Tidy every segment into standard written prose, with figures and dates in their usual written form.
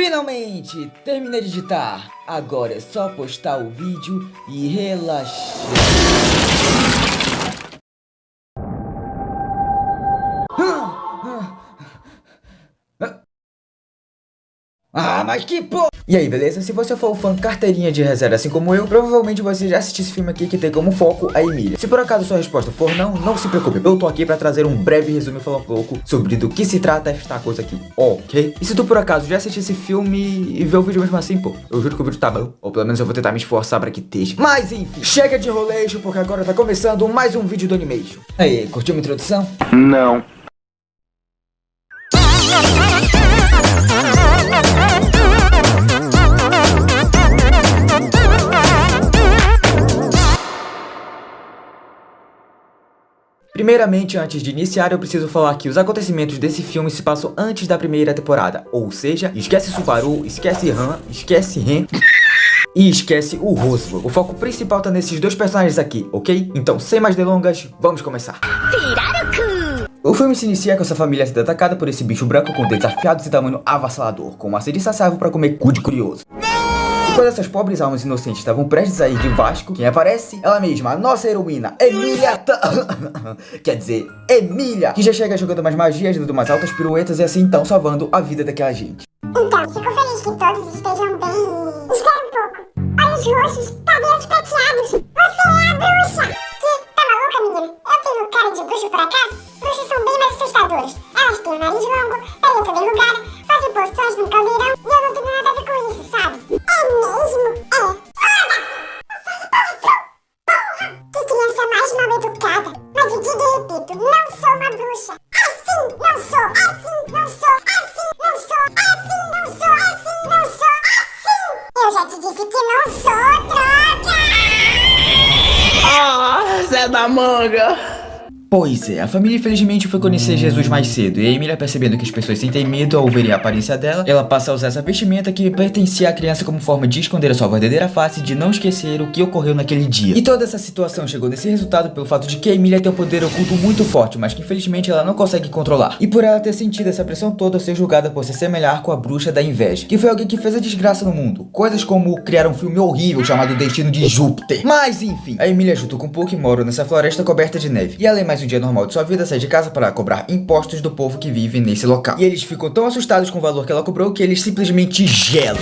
Finalmente! Terminei de editar. Agora é só postar o vídeo e relaxar. Mas que porra! E aí, beleza? Se você for um fã carteirinha de reserva assim como eu, provavelmente você já assistiu esse filme aqui que tem como foco a Emília. Se por acaso sua resposta for não, não se preocupe, eu tô aqui pra trazer um breve resumo e falar um pouco sobre do que se trata esta coisa aqui, ok? E se tu por acaso já assistiu esse filme e vê o vídeo mesmo assim, pô, eu juro que o vídeo tá bom, ou pelo menos eu vou tentar me esforçar pra que esteja. Mas enfim, chega de enrolation, porque agora tá começando mais um vídeo do Animation. Aí, curtiu minha introdução? Não. Primeiramente, antes de iniciar, eu preciso falar que os acontecimentos desse filme se passam antes da primeira temporada. Ou seja, esquece Subaru, esquece Han, esquece Ren e esquece o Roswell. O foco principal tá nesses dois personagens aqui, ok? Então, sem mais delongas, vamos começar. O filme se inicia com essa família sendo atacada por esse bicho branco com dentes afiados e tamanho avassalador, com uma sede insaciável pra comer cu de curioso. E quando essas pobres almas inocentes estavam prestes a ir de Vasco, quem aparece? Ela mesma, a nossa heroína, Emília quer dizer, Emília, que já chega jogando mais magias, dando umas altas piruetas e assim então salvando a vida daquela gente. Então, fico feliz que todos estejam bem. Espera um pouco. Olha os rostos, cabelos prateados. Você é a bruxa! Que? Tá maluca, menina? Eu tenho cara de bruxa por acaso? Bruxas são bem mais assustadoras. Elas têm o nariz longo, pele toda enrugada, fazem poções no caldeirão e eu não tenho nada a ver com isso, sabe? É mesmo? É. Foda! Porra! Que criança mais mal educada. Mas eu digo e repito, não sou uma bruxa. Assim, não sou. Assim, não sou. Assim, não sou. Assim, não sou. Assim, não sou. Assim. Eu já te disse que não sou, droga! Zé da Manga. Pois é, a família infelizmente foi conhecer Jesus mais cedo, e a Emília, percebendo que as pessoas sentem medo ao verem a aparência dela, ela passa a usar essa vestimenta que pertencia à criança como forma de esconder a sua verdadeira face e de não esquecer o que ocorreu naquele dia. E toda essa situação chegou nesse resultado pelo fato de que a Emília tem um poder oculto muito forte, mas que infelizmente ela não consegue controlar. E por ela ter sentido essa pressão toda ao ser julgada por se assemelhar com a bruxa da inveja, que foi alguém que fez a desgraça no mundo. Coisas como criar um filme horrível chamado Destino de Júpiter. Mas enfim, a Emília junto com o Puck moram nessa floresta coberta de neve. E além mais um dia normal de sua vida, sai de casa para cobrar impostos do povo que vive nesse local. E eles ficam tão assustados com o valor que ela cobrou que eles simplesmente gelam.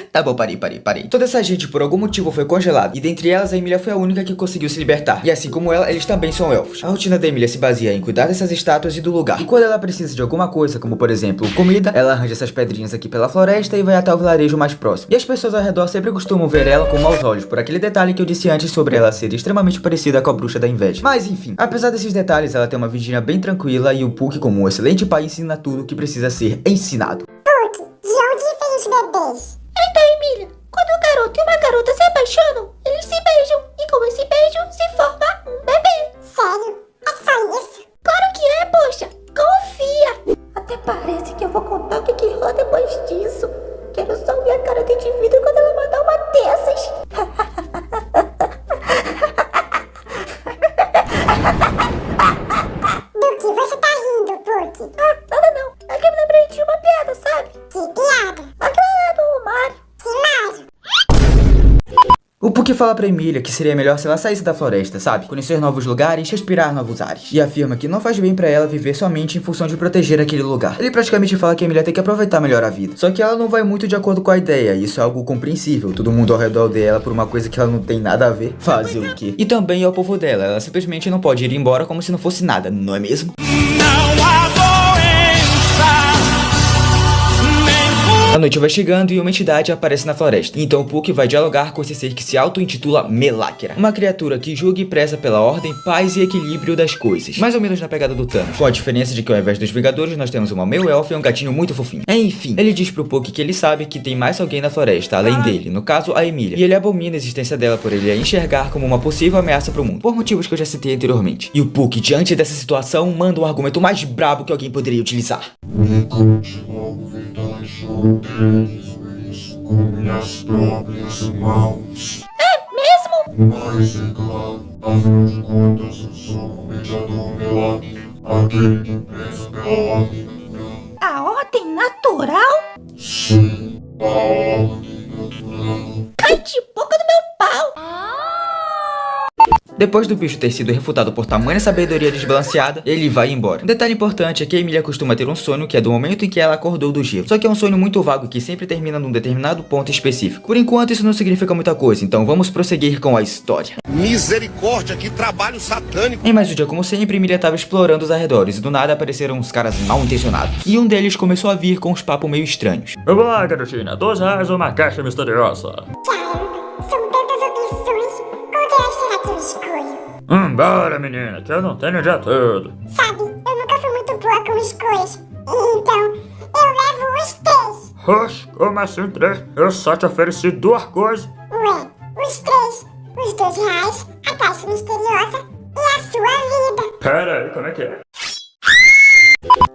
Tá bom, parei. Toda essa gente por algum motivo foi congelada, e dentre elas a Emília foi a única que conseguiu se libertar. E assim como ela, eles também são elfos. A rotina da Emília se baseia em cuidar dessas estátuas e do lugar. E quando ela precisa de alguma coisa, como por exemplo comida, ela arranja essas pedrinhas aqui pela floresta e vai até o vilarejo mais próximo. E as pessoas ao redor sempre costumam ver ela com maus olhos, por aquele detalhe que eu disse antes sobre ela ser extremamente parecida com a bruxa da inveja. Mas enfim, apesar desses detalhes, ela tem uma vidinha bem tranquila e o Puck, como um excelente pai, ensina tudo o que precisa ser ensinado. Puck, de onde vem os bebês? Então, Emília, quando um garoto e uma garota se apaixonam, eles se beijam, e com esse beijo se forma um bebê. Sério? É só isso? Claro que é, poxa, confia. Até parece que eu vou contar o que rolou depois disso. Quero só ver a cara de indivíduo quando ela mandar uma dessas. Do que você tá rindo, Puck? Nada não, é que eu me lembrei de uma piada, sabe? Que piada? Aquela lá do Mário. Que Mário? O Puck fala pra Emília que seria melhor se ela saísse da floresta, sabe? Conhecer novos lugares, respirar novos ares. E afirma que não faz bem pra ela viver somente em função de proteger aquele lugar. Ele praticamente fala que a Emília tem que aproveitar melhor a vida. Só que ela não vai muito de acordo com a ideia, e isso é algo compreensível. Todo mundo ao redor dela por uma coisa que ela não tem nada a ver. Fazer o quê? E também é o povo dela, ela simplesmente não pode ir embora como se não fosse nada, não é mesmo? A noite vai chegando e uma entidade aparece na floresta. Então o Puck vai dialogar com esse ser que se auto-intitula Meláquera, uma criatura que julga e preza pela ordem, paz e equilíbrio das coisas. Mais ou menos na pegada do Thanos, com a diferença de que ao invés dos Vingadores nós temos uma meio-elfa e um gatinho muito fofinho. Enfim, ele diz pro Puck que ele sabe que tem mais alguém na floresta, além dele, no caso a Emília. E ele abomina a existência dela por ele a enxergar como uma possível ameaça pro mundo, por motivos que eu já citei anteriormente. E o Puck, diante dessa situação, manda o argumento mais brabo que alguém poderia utilizar. Com minhas próprias mãos. É mesmo? Mas é claro, afinal de contas, eu sou o mediador Meláquera, aquele que pensa pela ordem. A ordem? ordem natural? Sim, a ordem. Cai de boca no meu pau! Depois do bicho ter sido refutado por tamanha sabedoria desbalanceada, ele vai embora. Um detalhe importante é que a Emília costuma ter um sonho que é do momento em que ela acordou do gelo. Só que é um sonho muito vago que sempre termina num determinado ponto específico. Por enquanto isso não significa muita coisa, então vamos prosseguir com a história. Misericórdia, que trabalho satânico. Em mais um dia como sempre, Emília estava explorando os arredores e do nada apareceram uns caras mal intencionados. E um deles começou a vir com uns papos meio estranhos. Vamos lá, garotinha. R$2 uma caixa misteriosa. Caramba, são tantas opções. Qual delas será que eu escolho? Bora, menina, que eu não tenho o dia todo. Sabe, eu nunca fui muito boa com escolhas. Então, eu levo os 3. Oxe, como assim 3? Eu só te ofereci 2 coisas. Ué, os 3, os R$2, a caixa misteriosa e a sua vida. Pera aí, como é que é?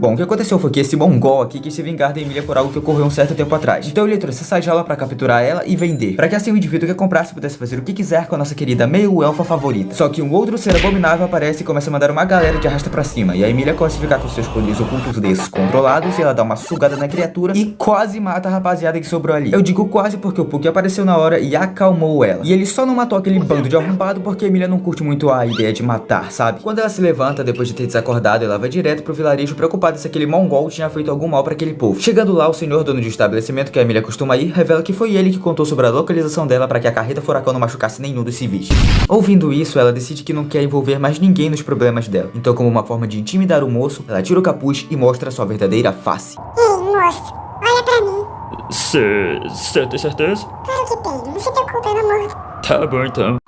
Bom, o que aconteceu foi que esse mongol aqui quis se vingar da Emília por algo que ocorreu um certo tempo atrás. Então ele trouxe essa jaula pra capturar ela e vender, pra que assim o indivíduo que comprasse pudesse fazer o que quiser com a nossa querida meio-elfa favorita. Só que um outro ser abominável aparece e começa a mandar uma galera de arrasta pra cima, e a Emília começa a ficar com seus poderes ocultos descontrolados, e ela dá uma sugada na criatura e quase mata a rapaziada que sobrou ali. Eu digo quase porque o Puck apareceu na hora e acalmou ela. E ele só não matou aquele bando de arrombado porque a Emília não curte muito a ideia de matar, sabe? Quando ela se levanta depois de ter desacordado, ela vai direto pro vilarejo preocupada se aquele mongol tinha feito algum mal para aquele povo. Chegando lá, o senhor dono de estabelecimento que a Emília costuma ir revela que foi ele que contou sobre a localização dela para que a carreta furacão não machucasse nenhum dos civis. Ouvindo isso, ela decide que não quer envolver mais ninguém nos problemas dela. Então, como uma forma de intimidar o moço, ela tira o capuz e mostra sua verdadeira face. Ei, moço, olha pra mim. Cê tem certeza? Claro que tenho, não se preocupe, meu amor. Tá bom então.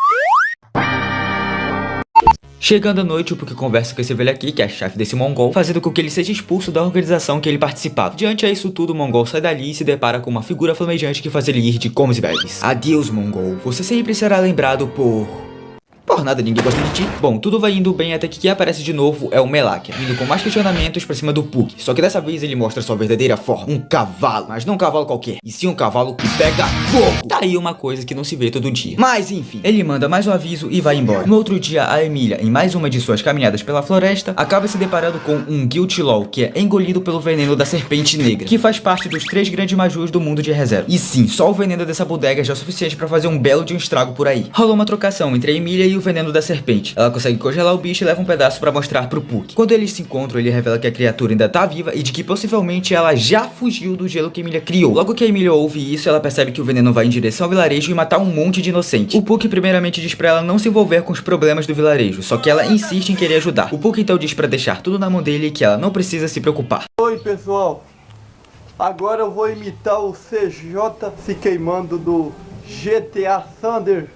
Chegando à noite, o Puck conversa com esse velho aqui, que é a chefe desse mongol, fazendo com que ele seja expulso da organização que ele participava. Diante a isso tudo, o mongol sai dali e se depara com uma figura flamejante que faz ele ir de comes e bebes. Adeus, mongol. Você sempre será lembrado por nada, ninguém gosta de ti. Bom, tudo vai indo bem até que quem aparece de novo é o Meláquia, indo com mais questionamentos pra cima do Puck. Só que dessa vez ele mostra sua verdadeira forma. Um cavalo, mas não um cavalo qualquer, e sim um cavalo que pega fogo. Tá aí uma coisa que não se vê todo dia. Mas enfim, ele manda mais um aviso e vai embora. No outro dia, a Emília, em mais uma de suas caminhadas pela floresta, acaba se deparando com um Guiltilol, que é engolido pelo veneno da serpente negra, que faz parte dos 3 grandes majus do mundo de reserva. E sim, só o veneno dessa bodega já é o suficiente pra fazer um belo de um estrago por aí. Rolou uma trocação entre a Emília e o veneno da serpente. Ela consegue congelar o bicho e leva um pedaço pra mostrar pro Puck. Quando eles se encontram, ele revela que a criatura ainda tá viva e de que possivelmente ela já fugiu do gelo que a Emília criou. Logo que a Emília ouve isso, ela percebe que o veneno vai em direção ao vilarejo e matar um monte de inocente. O Puck primeiramente diz pra ela não se envolver com os problemas do vilarejo, só que ela insiste em querer ajudar. O Puck então diz pra deixar tudo na mão dele e que ela não precisa se preocupar. Oi pessoal, agora eu vou imitar o CJ se queimando do GTA Thunder.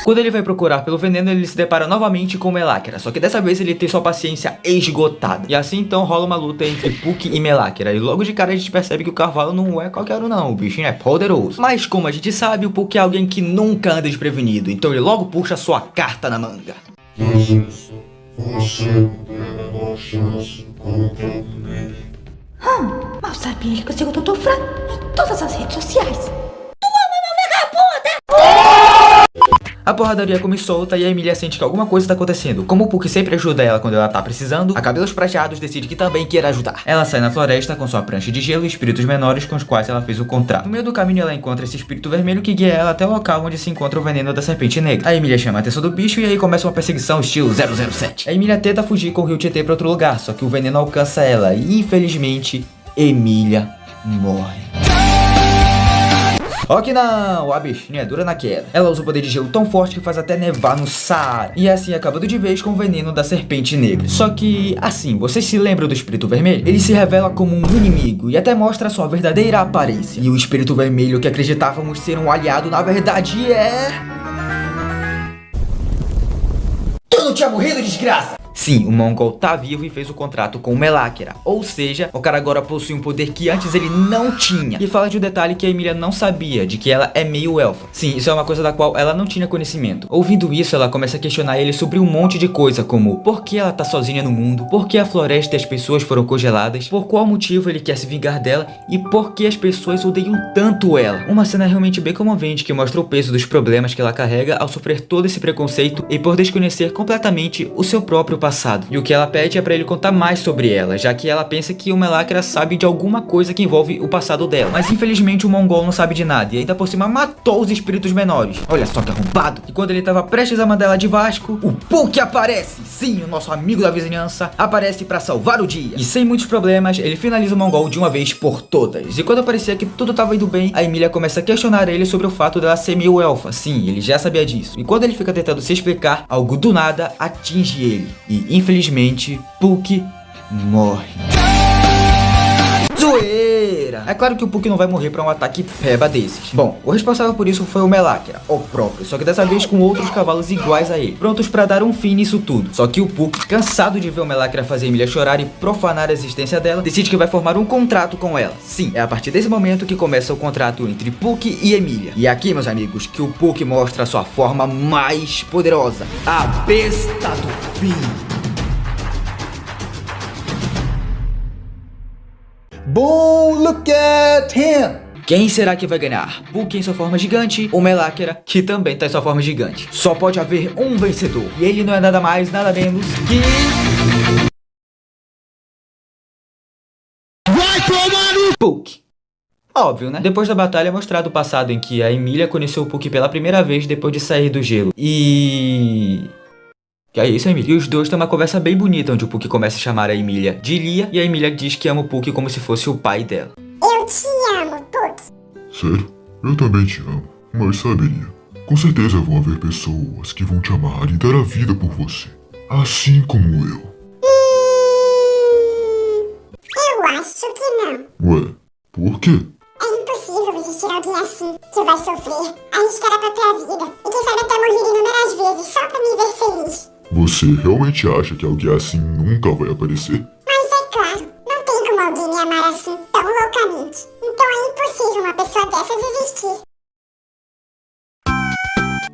Quando ele vai procurar pelo veneno, ele se depara novamente com o Meláquera, só que dessa vez ele tem sua paciência esgotada. E assim então rola uma luta entre Puck e Meláquera, e logo de cara a gente percebe que o cavalo não é qualquer um não, o bichinho é poderoso. Mas como a gente sabe, o Puck é alguém que nunca anda desprevenido, então ele logo puxa sua carta na manga. Mas você não tem a menor chance contra mim. Mal sabia que o seu Dr. Fran em todas as redes sociais. A porradaria come solta e a Emília sente que alguma coisa tá acontecendo. Como o Puck sempre ajuda ela quando ela tá precisando, a Cabelos Prateados decide que também quer ajudar. Ela sai na floresta com sua prancha de gelo e espíritos menores com os quais ela fez o contrato. No meio do caminho ela encontra esse espírito vermelho que guia ela até o local onde se encontra o veneno da serpente negra. A Emília chama a atenção do bicho e aí começa uma perseguição estilo 007. A Emília tenta fugir com o rio Tietê pra outro lugar, só que o veneno alcança ela e infelizmente Emília morre. Ó que não, a bichinha é dura na queda. Ela usa o poder de gelo tão forte que faz até nevar no Saara. E assim acabando de vez com o veneno da serpente negra. Só que, assim, vocês se lembram do espírito vermelho? Ele se revela como um inimigo e até mostra a sua verdadeira aparência. E o espírito vermelho que acreditávamos ser um aliado, na verdade é... Tu não tinha morrido, desgraça! Sim, o Mongol tá vivo e fez o contrato com o Meláquera. Ou seja, o cara agora possui um poder que antes ele não tinha. E fala de um detalhe que a Emília não sabia, de que ela é meio elfa. Sim, isso é uma coisa da qual ela não tinha conhecimento. Ouvindo isso, ela começa a questionar ele sobre um monte de coisa, como por que ela tá sozinha no mundo, por que a floresta e as pessoas foram congeladas, por qual motivo ele quer se vingar dela e por que as pessoas odeiam tanto ela. Uma cena realmente bem comovente que mostra o peso dos problemas que ela carrega ao sofrer todo esse preconceito e por desconhecer completamente o seu próprio passado. passado. E o que ela pede é pra ele contar mais sobre ela, já que ela pensa que o Melacra sabe de alguma coisa que envolve o passado dela. Mas infelizmente o Mongol não sabe de nada e ainda por cima matou os espíritos menores. Olha só que arrombado. E quando ele tava prestes a mandar ela de Vasco, o Puck aparece. Sim, o nosso amigo da vizinhança aparece pra salvar o dia. E sem muitos problemas, ele finaliza o Mongol de uma vez por todas. E quando parecia que tudo tava indo bem, a Emília começa a questionar ele sobre o fato dela ser meio elfa. Sim, ele já sabia disso. E quando ele fica tentando se explicar, algo do nada atinge ele. E infelizmente, Puck morre. Zoeira! É claro que o Puck não vai morrer pra um ataque peba desses. Bom, o responsável por isso foi o Melacra, o próprio, só que dessa vez com outros cavalos iguais a ele, prontos pra dar um fim nisso tudo. Só que o Puck, cansado de ver o Melacra fazer a Emília chorar e profanar a existência dela, decide que vai formar um contrato com ela. Sim, é a partir desse momento que começa o contrato entre Puck e Emília. E aqui, meus amigos, que o Puck mostra a sua forma mais poderosa, a besta do fim. Boom, look at him! Quem será que vai ganhar? Puck em sua forma gigante ou Melacra, que também tá em sua forma gigante? Só pode haver um vencedor. E ele não é nada mais, nada menos que... Vai tomar no... Puck. Óbvio, né? Depois da batalha é mostrado o passado em que a Emília conheceu o Puck pela primeira vez depois de sair do gelo. Que é isso, Emília? E os dois têm uma conversa bem bonita, onde o Puck começa a chamar a Emília de Lia, e a Emília diz que ama o Puck como se fosse o pai dela. Eu te amo, Puck. Sério? Eu também te amo. Mas sabe, Lia, com certeza vão haver pessoas que vão te amar e dar a vida por você. Assim como eu. Eu acho que não. Ué, por quê? É impossível existir alguém assim que vai sofrer, arriscar a própria vida e quem sabe até morrer inúmeras vezes só pra me ver feliz. Você realmente acha que alguém assim nunca vai aparecer? Mas é claro, não tem como alguém me amar assim tão loucamente. Então é impossível uma pessoa dessas existir.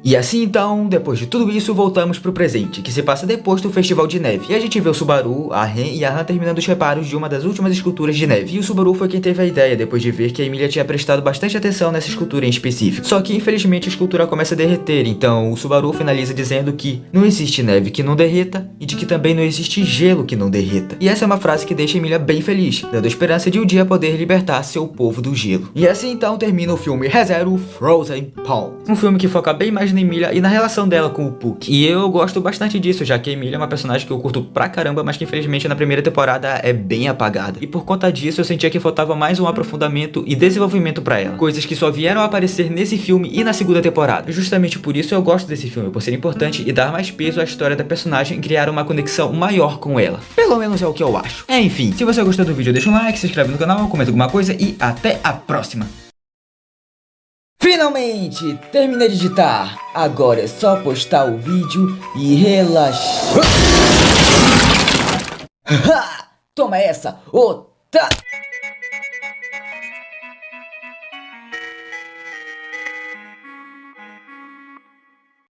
E assim então, depois de tudo isso, voltamos pro presente, que se passa depois do Festival de Neve. E a gente vê o Subaru, a Ren e a Han terminando os reparos de uma das últimas esculturas de neve. E o Subaru foi quem teve a ideia, depois de ver que a Emília tinha prestado bastante atenção nessa escultura em específico. Só que infelizmente a escultura começa a derreter, então o Subaru finaliza dizendo que não existe neve que não derreta, e de que também não existe gelo que não derreta. E essa é uma frase que deixa a Emília bem feliz, dando a esperança de um dia poder libertar seu povo do gelo. E assim então termina o filme ReZero Frozen Pond. Um filme que foca bem mais na Emília e na relação dela com o Puck. E eu gosto bastante disso, já que a Emília é uma personagem que eu curto pra caramba, mas que infelizmente na primeira temporada é bem apagada. E por conta disso eu sentia que faltava mais um aprofundamento e desenvolvimento pra ela. Coisas que só vieram a aparecer nesse filme e na segunda temporada. Justamente por isso eu gosto desse filme, por ser importante e dar mais peso à história da personagem e criar uma conexão maior com ela. Pelo menos é o que eu acho. Enfim, se você gostou do vídeo, deixa um like, se inscreve no canal, comenta alguma coisa e até a próxima. Finalmente, terminei de editar. Agora é só postar o vídeo e relaxar. Toma essa, otário!